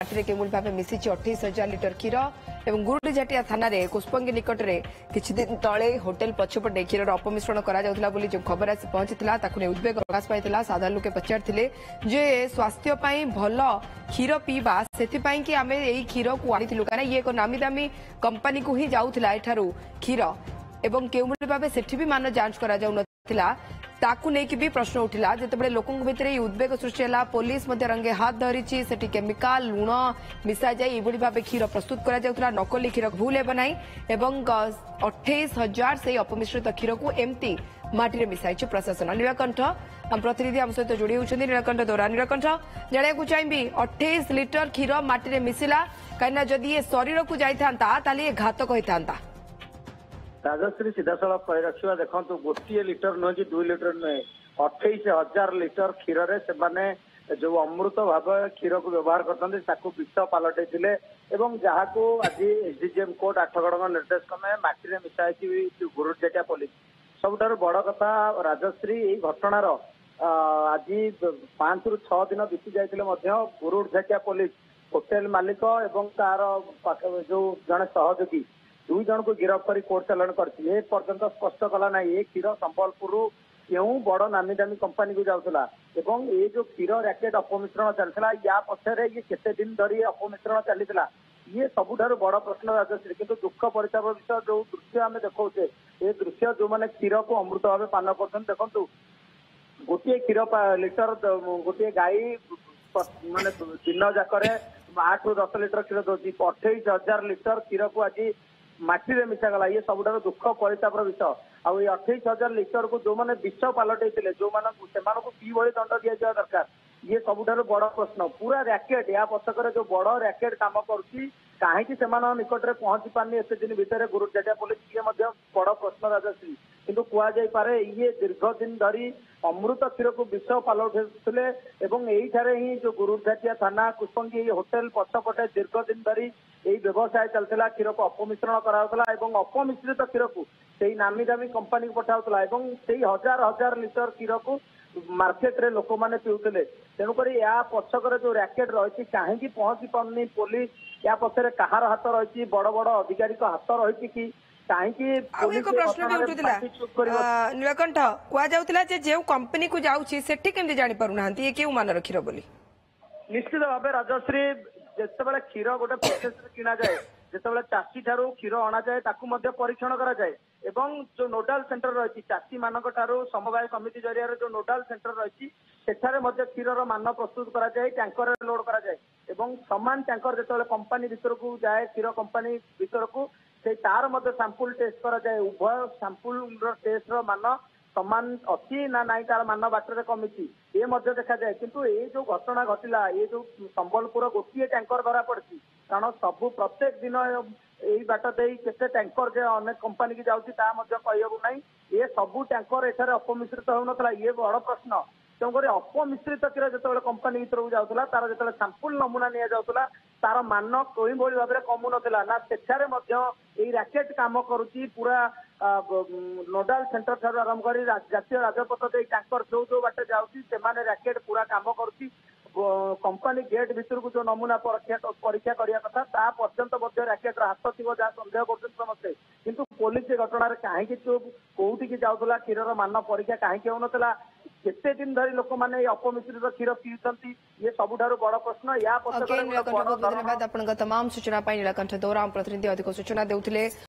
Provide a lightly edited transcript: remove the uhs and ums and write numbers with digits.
माटी के भाव मिसी 28,000 लिटर क्षीर और गुरुडीझाटिया थाना कुष्पंगी निकट में किछि दिन तले होटेल पछपटे क्षीर अपमिश्रण कर खबर आसी पहुंची उद्वेग प्रकाश पाई साधारण लोके पचारि जे स्वास्थ्य भल क्षीर पीवा से आम यही क्षीर को आनी कहीं ये एक नामी दामी कंपनी को ही जाऊला एठारू क्षीर एवं के भाव से मान जांच कर ताकू लेकिन भी प्रश्न उठिला जितेबाला लोकों भितर उद्वेग सृष्टि है पुलिस रंगे हाथ धरी से केमिकाल लुण मिसा जाए भाव क्षीर प्रस्तुत करा नकली क्षीर भूल हेब ना 28,000 से अपमिश्रित क्षीर को एमती माटी मिसाई प्रशासन। नीलकंठ आम प्रतिनिधि आम सहित जोड़ी होती नीलकंठ दौरा। नीलकंठ जाना चाहिए 28 लिटर क्षीर माटी मिसिला कहीं जदि ये शरीर को जाता ये घातक होता। राजश्री सीधासल कही रखा देखो गोटे लिटर नुहे कि 2 लिटर नुहे 28,000 लिटर क्षीर से जो अमृत भाव क्षीर को व्यवहार करते विष पलटे जहाँ को आज एसडीजेएम कोर्ट आठगड़ निर्देश क्रमे माटी में मिसाई गुरुडीझाटिया पुलिस सबुठ बड़ कथा राजश्री यही घटनार आज 5 ରୁ 6 दिन बीती जाते गुरुडीझाटिया पुलिस होटेल मालिक और तार जो जड़े सहयोगी 2 जन को गिरफ्त कर कोर्ट चालाण कर स्पष्ट कला ना ये क्षीर संबलपुर क्यों बड़ नामी दामी कंपनी को जाऊला एवं ये जो क्षीर रैकेट अपमिश्रण चलता या पछरे ये केते दिन धरी अपमिश्रण चलता ये सबुठ बड़ प्रश्न राजश्री किंतु दुख परिताप विषय जो दृश्य आम देखा ये दृश्य जो मैंने क्षीर को अमृत भाव पान कर देखु गोटे क्षीर लिटर गोटे गाई माने दिन जाक 8 ରୁ 10 लिटर क्षीर दौर 28,000 लिटर क्षीर को आज माटी में मिसागला ये सबुठ दुख परितापर विषय आउ 28,000 लिटर को जो मैंने विष पलटे जो कि दंड दिया दरकार ये सबुठ बड़ प्रश्न पूरा रैकेट या पछकर जो बड़ रैकेट काम करुच्ची कहीं निकट में पहुंची पारनी एत दिन भितर गुरुडीझाटिया पुलिस ये बड़ प्रश्न राजश्री किंतु कहुए ये दीर्घ दिन धरी अमृत क्षीर को विष पलटे यही ही जो गुरुडीझाटिया थाना कुष्पंगी होटेल पछपटे दीर्घ दिन धरी यही व्यवसाय चलता क्षीर को अपमिश्रण कराला अपमिश्रित क्षीर को नामी दामी कंपनी को पठाऊला हजार हजार लिटर क्षीर को मार्केट रे लोक मैंने पीउले तेणुक या पछकर जो रैकेट रही कहीं पहुंची पारनी पुलिस या पछरे कहार हाथ रही बड़ बड़ अधिकारी हाथ रही कि प्रश्न भी उठुला नीलकंठ कहला जो कंपनी को जाऊँगी सेठी जापारूना ये क्यों मान क्षीर बोली निश्चित भाव राजश्री जितेबाला क्षीर गोटे प्रोसेस किना जाए जितेबाला चाषी ठारू क्षीर अणा जाए परीक्षण करा जाए एवं जो नोडाल सेंटर रही चाषी मानक ठारू समवाय समिति जरिया जो नोडाल सेंटर रही क्षीर मान प्रस्तुत करा जाए टैंकर लोड करा जाए एवं समान टैंकर जो कंपनी भीतर को जाए क्षीर कंपनी भीतर को तार सैंपल टेस्ट करा जाए उभय सैंपल टेस्ट मान समान अच्छी ना नाई तार मान बाटर कमी ये देखा जाए किंतु ये जो घटना घटला ये जो संबलपुर गोटे टैंकर धरा पड़ी कारण सबू प्रत्येक दिन यही बाट दे केते टैंकर जे अनेक कंपनी की जाऊँगी कहू ना ये सबू टैंकर एठार अपमिश्रित होता ये बड़ प्रश्न तेणुक अपमिश्रित क्षीर जो कंपनी भीतर को जाऊला तार जो सैंपल नमूना नि जाऊला तार मान कई भाव में कमु ना ना सेठारे यही रैकेट काम करुच्ची पूरा नोडाल सेंटर ठार आरंभ कर जातीय राजपथ दे टैंकर जो जो बाटे जाऊँगी से रैकेट पूरा काम करुच्ची कंपनी गेट भीतर को जो नमूना परीक्षा करने कथा ता पर्यंत रैकेट हाथ थी जहाँ सन्देह कर समस्ते किंतु पुलिस घटना कहीं कौटी की जाऊला क्षीर मान परीक्षा कहीं होना केते दिन धरी लोक मैंने अपमिश्रित क्षीर पीउछंती ये सबुठ बड़ प्रश्न या धन्यवाद आपन तमाम सूचना नीलकंठ दौरा प्रतिनिधि अधिक सूचना देउथिले।